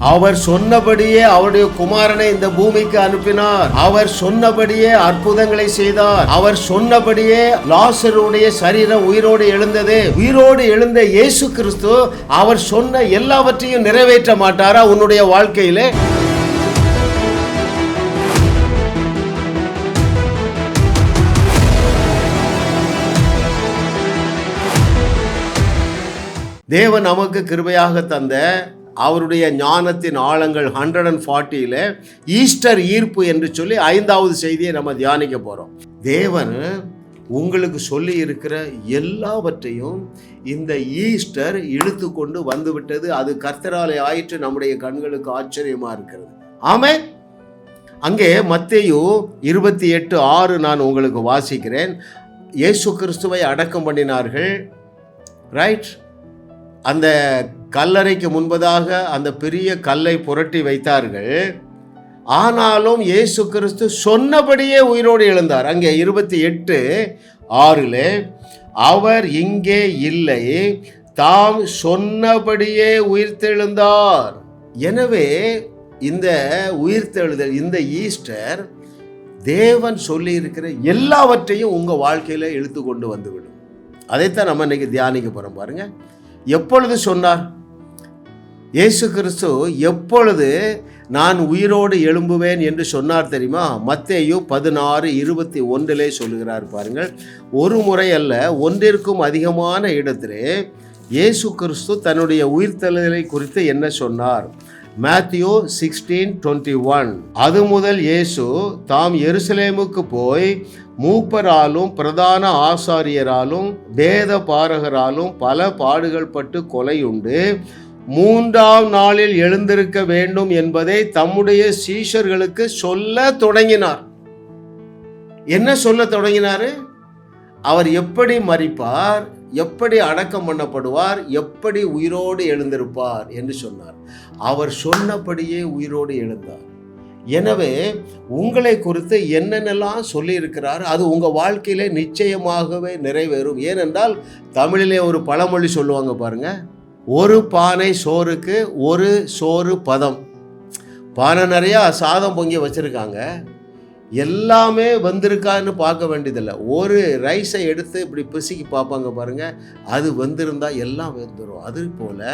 அவர் சொன்னபடியே அவருடைய குமாரனை இந்த பூமிக்கு அனுப்பினார். அவர் சொன்னபடியே அற்புதங்களை செய்தார். அவர் சொன்னபடியே லாசருடைய சரீரம் உயிரோடு எழுந்தது. உயிரோடு எழுந்த இயேசு கிறிஸ்து அவர் சொன்ன எல்லாவற்றையும் நிறைவேற்ற மாட்டாரா உன்னுடைய வாழ்க்கையிலே? தேவன் நமக்கு கிருபையாக தந்த அவருடைய ஞானத்தின் ஆழங்கள் 140 ஈஸ்டர் ஈர்ப்பு என்று சொல்லி 5வது செய்தியை நம்ம தியானிக்க போகிறோம். தேவன் உங்களுக்கு சொல்லி இருக்கிற எல்லாவற்றையும் இந்த ஈஸ்டர் இழுத்து கொண்டு வந்துவிட்டது. அது கர்த்தராலே ஆயிற்று. நம்முடைய கண்களுக்கு ஆச்சரியமா இருக்கிறது. ஆமென். அங்கே மத்தேயு 28:6 நான் உங்களுக்கு வாசிக்கிறேன். இயேசு கிறிஸ்துவை அடக்கம் பண்ணினார்கள். ரைட். அந்த கல்லறைக்கு முன்பதாக அந்த பெரிய கல்லை புரட்டி வைத்தார்கள். ஆனாலும் இயேசு கிறிஸ்து சொன்னபடியே உயிரோடு எழுந்தார். அங்கே 28:6 அவர் இங்கே இல்லை, தாம் சொன்னபடியே உயிர்த்தெழுந்தார். எனவே இந்த உயிர்த்தெழுதல், இந்த ஈஸ்டர் தேவன் சொல்லி இருக்கிற எல்லாவற்றையும் உங்கள் வாழ்க்கையில் இழுத்து கொண்டு வந்துவிடும். அதைத்தான் நம்ம இன்னைக்கு தியானிக்க போகிறோம். பாருங்க, எப்பொழுது சொன்னார் இயேசு கிறிஸ்து? எப்பொழுது நான் உயிரோடு எழும்புவேன் என்று சொன்னார் தெரியுமா? மத்தேயு 16:21 சொல்லுகிறார். பாருங்கள், ஒரு முறை அல்ல, ஒன்றிற்கும் அதிகமான இடத்திலே இயேசு கிறிஸ்து தன்னுடைய உயிர்த்தெழுதலை குறித்து என்ன சொன்னார்? மேத்யூ 16:21. அது முதல் இயேசு தாம் எருசலேமுக்கு போய் மூப்பராலும் பிரதான ஆசாரியராலும் வேத பாரகராலும் பல பாடுகள் பட்டு கொலையுண்டு 3ஆம் நாளில் எழுந்திருக்க வேண்டும் என்பதை தம்முடைய சீஷர்களுக்கு சொல்ல தொடங்கினார். என்ன சொல்ல தொடங்கினார்? அவர் எப்படி மரிப்பார், எப்படி அடக்கம் பண்ணப்படுவார், எப்படி உயிரோடு எழுந்திருப்பார் என்று சொன்னார். அவர் சொன்னபடியே உயிரோடு எழுந்தார். எனவே உங்களை குறித்து என்னென்னலாம் சொல்லியிருக்கிறார் அது உங்கள் வாழ்க்கையிலே நிச்சயமாகவே நிறைவேறும். ஏனென்றால் தமிழிலே ஒரு பழமொழி சொல்லுவாங்க பாருங்க, ஒரு பானை சோறுக்கு ஒரு சோறு பதம். பானை நிறையா சாதம் பொங்கி வச்சுருக்காங்க, எல்லாமே வந்திருக்கான்னு பார்க்க வேண்டியதில்லை. ஒரு ரைஸை எடுத்து இப்படி பிசுக்கி பார்ப்பாங்க பாருங்கள், அது வந்திருந்தால் எல்லாம் வந்துடும். அது போல்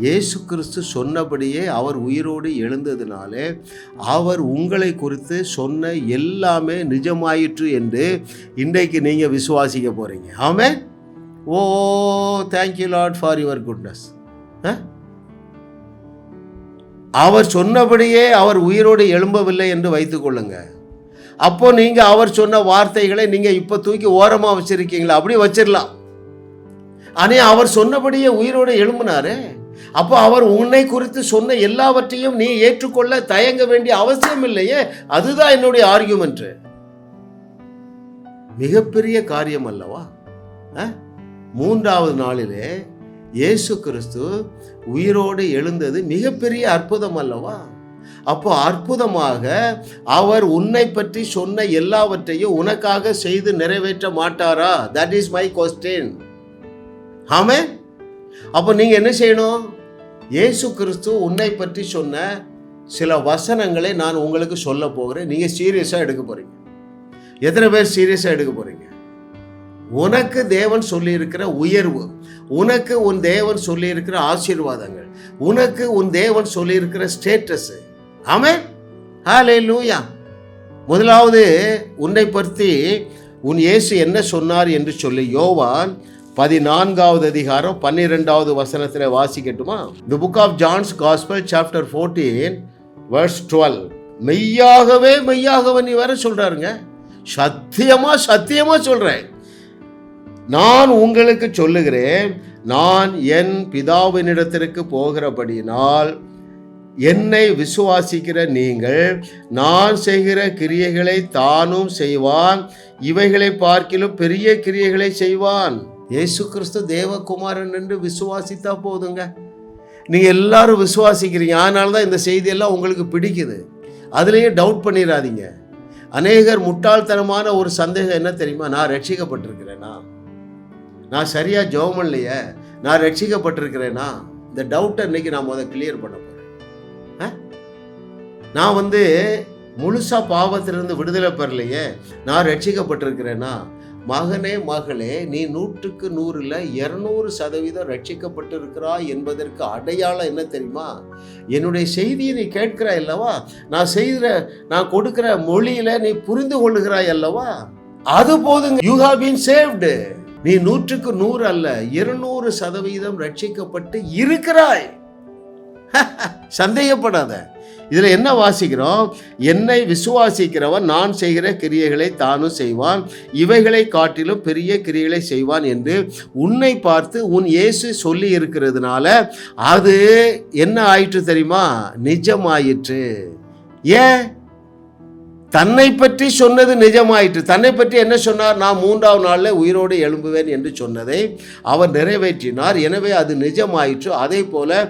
இயேசு கிறிஸ்து சொன்னபடியே அவர் உயிரோடு எழுந்ததினாலே அவர் உங்களை குறித்து சொன்ன எல்லாமே நிஜமாயிற்று என்று இன்றைக்கு நீங்கள் விசுவாசிக்க போகிறீங்க. Amen. Oh, thank you Lord for your goodness. அவர் சொன்னபடியே அவர் உயிரோடு எழும்பவில்லை என்று வைத்துக்கொள்ளுங்க. அப்போ நீங்கள் அவர் சொன்ன வார்த்தைகளை நீங்கள் இப்போ தூக்கி ஓரமாக வச்சுருக்கீங்களா? அப்படி வச்சிடலாம். ஆனால் அவர் சொன்னபடியே உயிரோடு எழும்பினாரு. அப்போ அவர் உன்னை குறித்து சொன்ன எல்லாவற்றையும் நீ ஏற்றுக்கொள்ள தயங்க வேண்டிய அவசியம் இல்லையே. அதுதான் என்னுடைய ஆர்கியூமெண்ட். மிகப்பெரிய காரியம் அல்லவா? 3வது நாளிலே இயேசு கிறிஸ்து உயிரோடு எழுந்தது மிகப்பெரிய அற்புதம் அல்லவா? அப்போ அற்புதமாக அவர் உன்னை பற்றி சொன்ன எல்லாவற்றையும் உனக்காக செய்து நிறைவேற்ற மாட்டாரா? That is my question. Amen. அப்போ நீங்கள் என்ன செய்யணும்? இயேசு கிறிஸ்து உன்னை பற்றி சொன்ன சில வசனங்களை நான் உங்களுக்கு சொல்ல போகிறேன். நீங்கள் சீரியஸாக எடுக்க போகிறீங்க. எத்தனை பேர் சீரியஸாக எடுக்க போகிறீங்க? உனக்கு தேவன் சொல்லியிருக்கிற உயர்வு, உனக்கு உன் தேவன் சொல்லியிருக்கிற ஆசீர்வாதங்கள், உனக்கு உன் தேவன் சொல்லியிருக்கிற ஸ்டேட்டஸ். ஆமென். ஹல்லேலூயா. முதலாவது உன்னை பற்றி உன் இயேசு என்ன சொன்னார் என்று சொல்லி யோவான் 14வது அதிகாரம் 12வது வசனத்தில் வாசிக்கட்டுமா? The book of John's Gospel chapter 14 verse 12. மெய்யாகவே மெய்யாகவே நீ வேற சொல்றாருங்க. சத்தியமா சொல்றேன். நான் உங்களுக்கு சொல்லுகிறேன், நான் என் பிதாவினிடத்திற்கு போகிறபடியினால் என்னை விசுவாசிக்கிற நீங்கள் நான் செய்கிற கிரியைகளை தானும் செய்வான், இவைகளை பார்க்கிலும் பெரிய கிரியைகளை செய்வான். இயேசு கிறிஸ்து தேவகுமாரன் என்று விசுவாசித்தா போதுங்க. நீங்கள் எல்லாரும் விசுவாசிக்கிறீங்க, அதனால தான் இந்த செய்தியெல்லாம் உங்களுக்கு பிடிக்குது. அதுலேயே டவுட் பண்ணிடாதீங்க. அநேகர் முட்டாள்தனமான ஒரு சந்தேகம் என்ன தெரியுமா? நான் ரட்சிக்கப்பட்டிருக்கிறேனா, நான் சரியாக ஜெபம் இல்லையே, நான் ரட்சிக்கப்பட்டிருக்கிறேனா? இந்த டவுட்டை இன்னைக்கு நான் கிளியர் பண்ண போகிறேன். நான் முழுசா பாவத்திலிருந்து விடுதலை பெறலையே, நான் ரட்சிக்கப்பட்டிருக்கிறேன்னா? மகனே மகளே, நீ 100க்கு 100ல் 200% ரட்சிக்கப்பட்டிருக்கிறாய் என்பதற்கு அடையாளம் என்ன தெரியுமா? என்னுடைய செய்தியை நீ கேட்கிறாய் அல்லவா, நான் கொடுக்கிற மொழியில நீ புரிந்து கொள்ளுகிறாய் அல்லவா, அது போதுங்க. You have been saved. நீ 100க்கு 100 அல்ல, 200% ரட்சிக்கப்பட்டு இருக்கிறாய். சந்தேகப்படாத. இதுல என்ன வாசிக்கிறோம்? என்னை விசுவாசிக்கிறவன் நான் செய்கிற கிரியைகளை தானும் செய்வான், இவைகளை காட்டிலும் பெரிய கிரியைகளை செய்வான் என்று உன்னை பார்த்து உன் இயேசு சொல்லி இருக்கிறதுனால அது என்ன ஆயிற்று தெரியுமா? நிஜமாயிற்று. ஏன்? தன்னை பற்றி சொன்னது நிஜமாயிற்று. தன்னை பற்றி என்ன சொன்னார்? நான் 3ஆம் நாளில் உயிரோடு எழும்புவேன் என்று சொன்னதை அவர் நிறைவேற்றினார். எனவே அது நிஜமாயிற்று. அதே போல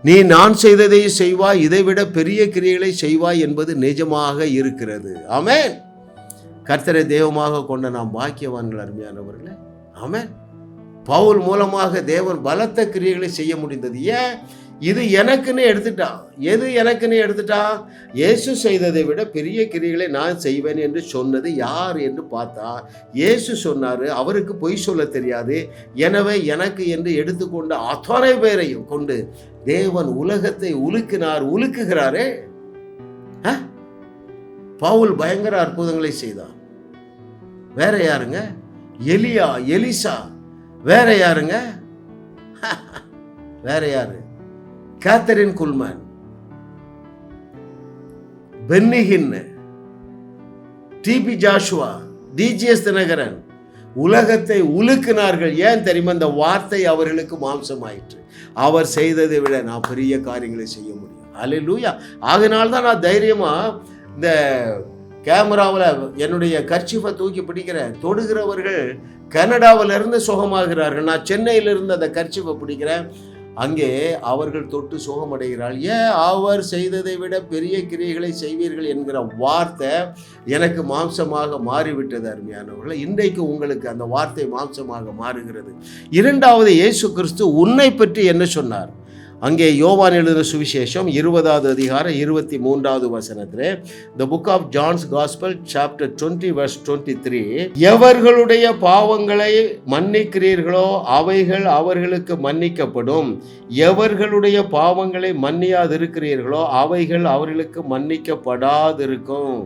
நீ நான் செய்ததை செய்வாய், இதைவிட பெரிய கிரியைகளை செய்வாய் என்பது நிஜமாக இருக்கிறது. ஆமென். கர்த்தரை தெய்வமாக கொண்ட நாம் பாக்கியவான்கள் அருமையானவர்களே. ஆமென். பவுல் மூலமாக தேவன் பலத்த கிரியைகளை செய்ய முடிந்தது. ஏன்? இது எனக்குன்னு எடுத்துட்டான். எது எனக்குன்னு எடுத்துட்டான்? இயேசு செய்ததை விட பெரிய கிரியைகளை நான் செய்வேன் என்று சொன்னது யார் என்று பார்த்தா இயேசு சொன்னாரு. அவருக்கு பொய் சொல்ல தெரியாது. எனவே எனக்கு என்று எடுத்துக்கொண்ட அத்தனை பேரையும் கொண்டு தேவன் உலகத்தை உலுக்குகிறாரே. பவுல் பயங்கர அற்புதங்களை செய்தார். வேற யாருங்க? எலிசா. வேற யாருங்க? வேற யாரு? Kathryn Kuhlman, Benny Hinn, TB Joshua, DGS Dhinakaran உலகத்தை உலுக்கினார்கள். ஏன் தெரியுமா? இந்த வார்த்தை அவர்களுக்கு மாம்சமாயிற்று. அவர் செய்ததை விட நான் பெரிய காரியங்களை செய்ய முடியும். அல்லேலூயா. ஆகையினால்தான் நான் தைரியமா இந்த கேமராவில் என்னுடைய கர்ச்சீஃபை தூக்கி பிடிக்கிறேன். தொடுகிறவர்கள் கனடாவில் இருந்து சுகமாகிறார்கள். நான் சென்னையிலிருந்து அந்த கர்ச்சீஃபை பிடிக்கிறேன். அங்கே அவர்கள் தொட்டு சுகமடைகிறாள். ஏன்? அவர் செய்ததை விட பெரிய கிரியைகளை செய்வீர்கள் என்கிற வார்த்தை எனக்கு மாம்சமாக மாறிவிட்டது. அருமையானவர்களே, இன்றைக்கு உங்களுக்கு அந்த வார்த்தை மாம்சமாக மாறுகிறது. இரண்டாவது, இயேசு கிறிஸ்து உன்னை பற்றி என்ன சொன்னார்? அங்கே யோவான் எழுதின சுவிசேஷம் 20வது அதிகாரம் 23வது வசனத்திலே, The book of John's Gospel chapter 20 verse 23, எவர்களுடைய பாவங்களை மன்னிக்கிறீர்களோ அவைகள் அவர்களுக்கு மன்னிக்கப்படும், எவர்களுடைய பாவங்களை மன்னியாதிருக்கிறீர்களோ அவைகள் அவர்களுக்கு மன்னிக்கப்படாதிருக்கும்.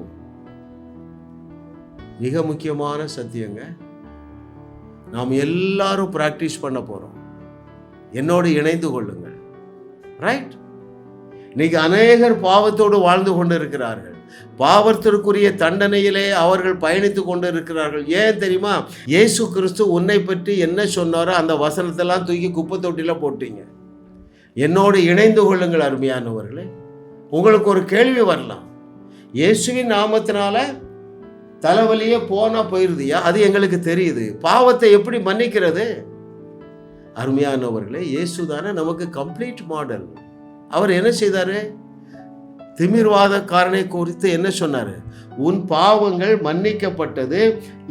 மிக முக்கியமான சத்தியங்க. நாம் எல்லாரும் பிராக்டிஸ் பண்ண போறோம். என்னோடு இணைந்து கொள்ளுங்கள். ரைட்? இன்னைக்கு அநேகர் பாவத்தோடு வாழ்ந்து கொண்டு இருக்கிறார்கள். பாவத்திற்குரிய தண்டனையிலே அவர்கள் பயணித்து கொண்டு இருக்கிறார்கள். ஏன் தெரியுமா? இயேசு கிறிஸ்து உன்னை பற்றி என்ன சொன்னாரோ அந்த வசனத்தெல்லாம் தூக்கி குப்பை தொட்டில போட்டீங்க. என்னோடு இணைந்து கொள்ளுங்கள் அருமையானவர்களே. உங்களுக்கு ஒரு கேள்வி வரலாம், இயேசுவின் நாமத்தினால தலைவலியே போனா போயிருதியா? அது எங்களுக்கு தெரியுது. பாவத்தை எப்படி மன்னிக்கிறது? அருமையானவர்களே, இயேசு தானே நமக்கு கம்ப்ளீட் மாடல். அவர் என்ன செய்தாரு? திமிர்வாதக்காரனை குறித்து என்ன சொன்னாரு? உன் பாவங்கள் மன்னிக்கப்பட்டது,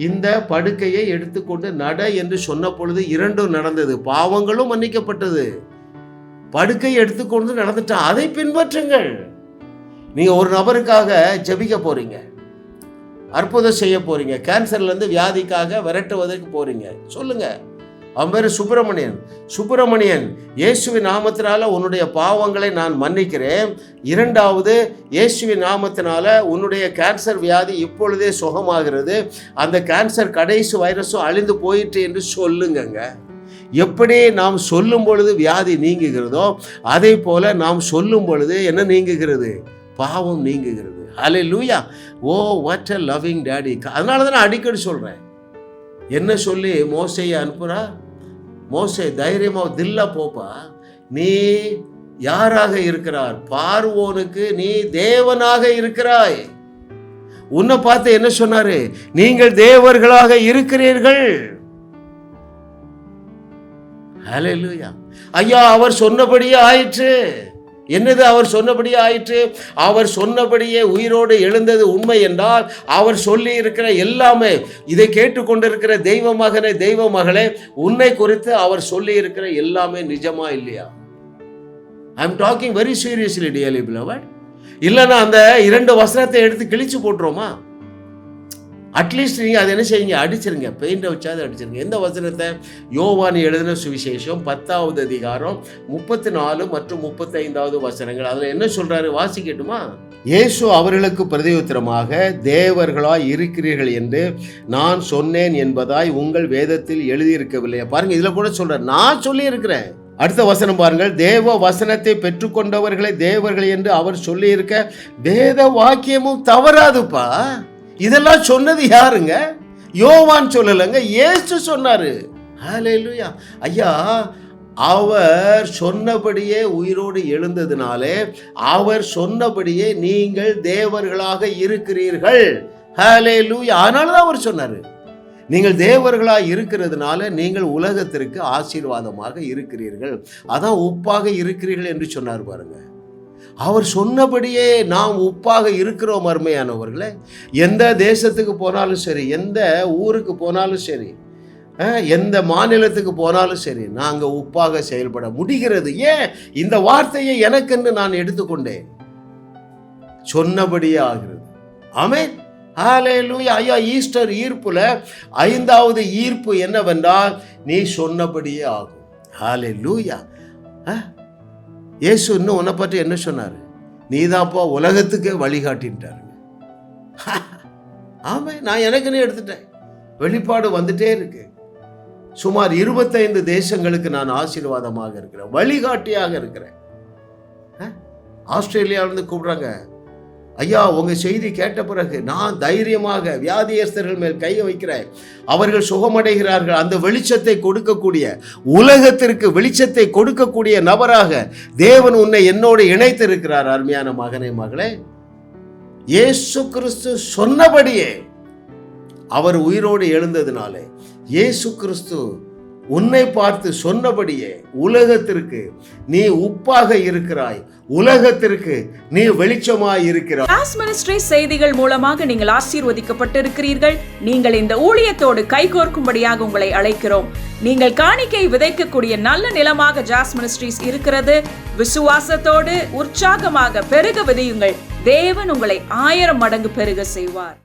இந்த படுக்கையை எடுத்துக்கொண்டு நட என்று சொன்ன பொழுது இரண்டும் நடந்தது. பாவங்களும் மன்னிக்கப்பட்டது, படுக்கை எடுத்துக்கொண்டு நடந்துட்டான். அதை பின்பற்றுங்கள். நீங்க ஒரு நபருக்காக ஜெபிக்க போறீங்க, அற்புதம் செய்ய போறீங்க, கேன்சர்ல இருந்து வியாதிக்காக விரட்டுவதற்கு போறீங்க. சொல்லுங்க, அவன் பேரு சுப்பிரமணியன், இயேசுவின் நாமத்தினால உன்னுடைய பாவங்களை நான் மன்னிக்கிறேன். இரண்டாவது, இயேசுவின் நாமத்தினால உன்னுடைய கேன்சர் வியாதி இப்பொழுதே சுகமாகிறது, அந்த கேன்சர் கடைசி வைரஸும் அழிந்து போயிட்டு என்று சொல்லுங்க. எப்படி நாம் சொல்லும் பொழுது வியாதி நீங்குகிறதோ அதே போல நாம் சொல்லும் பொழுது என்ன நீங்குகிறது? பாவம் நீங்குகிறது. ஹல்லேலூயா. ஓ, வாட் எ லவ்விங் டாடி. அதனால தான் நான் அடிக்கடி சொல்றேன். என்ன சொல்லி மோசையை அனுப்புறா? மோசே, தைரியமா தில்லா போப்பா, நீ யாராக இருக்கிறார்? பார்வோனுக்கு நீ தேவனாக இருக்கிறாய். உன்னை பார்த்து என்ன சொன்னாரு? நீங்கள் தேவர்களாக இருக்கிறீர்கள். ஹல்லேலூயா. ஐயா, அவர் சொன்னபடியே ஆயிற்று. என்னது? அவர் சொன்னபடியே ஆயிற்று. அவர் சொன்னபடியே உயிரோடு எழுந்தது உண்மை என்றால் அவர் சொல்லி இருக்கிற எல்லாமே, இதை கேட்டுக்கொண்டிருக்கிற தெய்வ மகனே, தெய்வ மகளே, உன்னை குறித்து அவர் சொல்லி இருக்கிற எல்லாமே நிஜமா இல்லையா? I am talking very seriously, dearly beloved. இல்லைன்னா அந்த 2 வசனத்தை எடுத்து கிழிச்சு போட்டுருவோமா? அட்லீஸ்ட் நீங்கள் அதை என்ன செய்யுங்க, அடிச்சிருங்க, பெயிண்டை வச்சாது அடிச்சிருங்க. எந்த வசனத்தை? யோவான் எழுதின சுவிசேஷம் 10வது அதிகாரம் 34 மற்றும் 35வது வசனங்கள். அதில் என்ன சொல்றாரு வாசிக்கட்டுமா? இயேசு அவர்களுக்கு பிரதியுத்தரமாக, தேவர்களாய் இருக்கிறீர்கள் என்று நான் சொன்னேன் என்பதாய் உங்கள் வேதத்தில் எழுதியிருக்கவில்லையா? பாருங்க, இதுல கூட சொல்ற, நான் சொல்லி இருக்கிறேன். அடுத்த வசனம் பாருங்கள், தேவ வசனத்தை பெற்றுக்கொண்டவர்களை தேவர்கள் என்று அவர் சொல்லி இருக்க வேத வாக்கியமும் தவறாதுப்பா. இதெல்லாம் சொன்னது யாருங்க? யோவான் சொல்லலைங்க, இயேசு சொன்னாரு. ஹல்லேலூயா. ஐயா, அவர் சொன்னபடியே உயிரோடு எழுந்ததினாலே அவர் சொன்னபடியே நீங்கள் தேவர்களாக இருக்கிறீர்கள். ஹல்லேலூயா. அதனாலதான் அவர் சொன்னாரு, நீங்கள் தேவர்களாக இருக்கிறதுனால நீங்கள் உலகத்திற்கு ஆசீர்வாதமாக இருக்கிறீர்கள், அதான் உப்பாக இருக்கிறீர்கள் என்று சொன்னார். பாருங்க, அவர் சொன்னபடியே நாம் உப்பாக இருக்கிறோம். அருமையானவர்களே, எந்த தேசத்துக்கு போனாலும் சரி, எந்த ஊருக்கு போனாலும் சரி, எந்த மாநிலத்துக்கு போனாலும் சரி, நாங்கள் உப்பாக செயல்பட முடிகிறது. ஏன்? இந்த வார்த்தையை எனக்கென்று நான் எடுத்துக்கொண்டேன். சொன்னபடியே ஆகிறது. ஆமென். ஹல்லேலூயா. ஐயா, ஈஸ்டர் ஈர்ப்புல 5வது ஈர்ப்பு என்னவென்றால், நீ சொன்னபடியே ஆகும். ஹல்லேலூயா. இயேசு இன்னும் உன்னை பற்றி என்ன சொன்னார்? நீதான்ப்பா உலகத்துக்கு வழிகாட்டின்ட்டாருங்க. ஆமா, நான் எனக்குன்னு எடுத்துட்டேன். வெளிப்பாடு வந்துட்டே இருக்கு. சுமார் 25 தேசங்களுக்கு நான் ஆசீர்வாதமாக இருக்கிறேன், வழிகாட்டியாக இருக்கிறேன். ஆஸ்திரேலியாவிலிருந்து கூப்பிடுறாங்க, ஐயா, உங்க செய்தி கேட்ட பிறகு நான் தைரியமாக வியாதியஸ்தர்கள் மேல் கையை வைக்கிறேன், அவர்கள் சுகமடைகிறார்கள். அந்த வெளிச்சத்தை கொடுக்கக்கூடிய, உலகத்திற்கு வெளிச்சத்தை கொடுக்கக்கூடிய நபராக தேவன் உன்னை என்னோடு இணைத்திருக்கிறார். அருமையான மகனே, மகளே, இயேசு கிறிஸ்து சொன்னபடியே அவர் உயிரோடு எழுந்ததினாலே, இயேசு கிறிஸ்து உன்னை பார்த்து சொன்னபடியே உலகத்திற்கு நீ உப்பாக இருக்கிறாய், உலகத்திற்கு நீ வெளிச்சமாய் இருக்கிறாய். ஜாஸ் மினிஸ்ட்ரி செய்திகள் மூலமாக நீங்கள் ஆசீர்வதிக்கப்பட்டிருக்கிறீர்கள். நீங்கள் இந்த ஊழியத்தோடு கைகோர்க்கும்படியாக உங்களை அழைக்கிறோம். நீங்கள் காணிக்கை விதைக்கக்கூடிய நல்ல நிலமாக ஜாஸ் மினிஸ்ட்ரிஸ் இருக்கிறது. விசுவாசத்தோடு உற்சாகமாக பெருக விதையுங்கள். தேவன் உங்களை 1000 மடங்கு பெருக செய்வார்.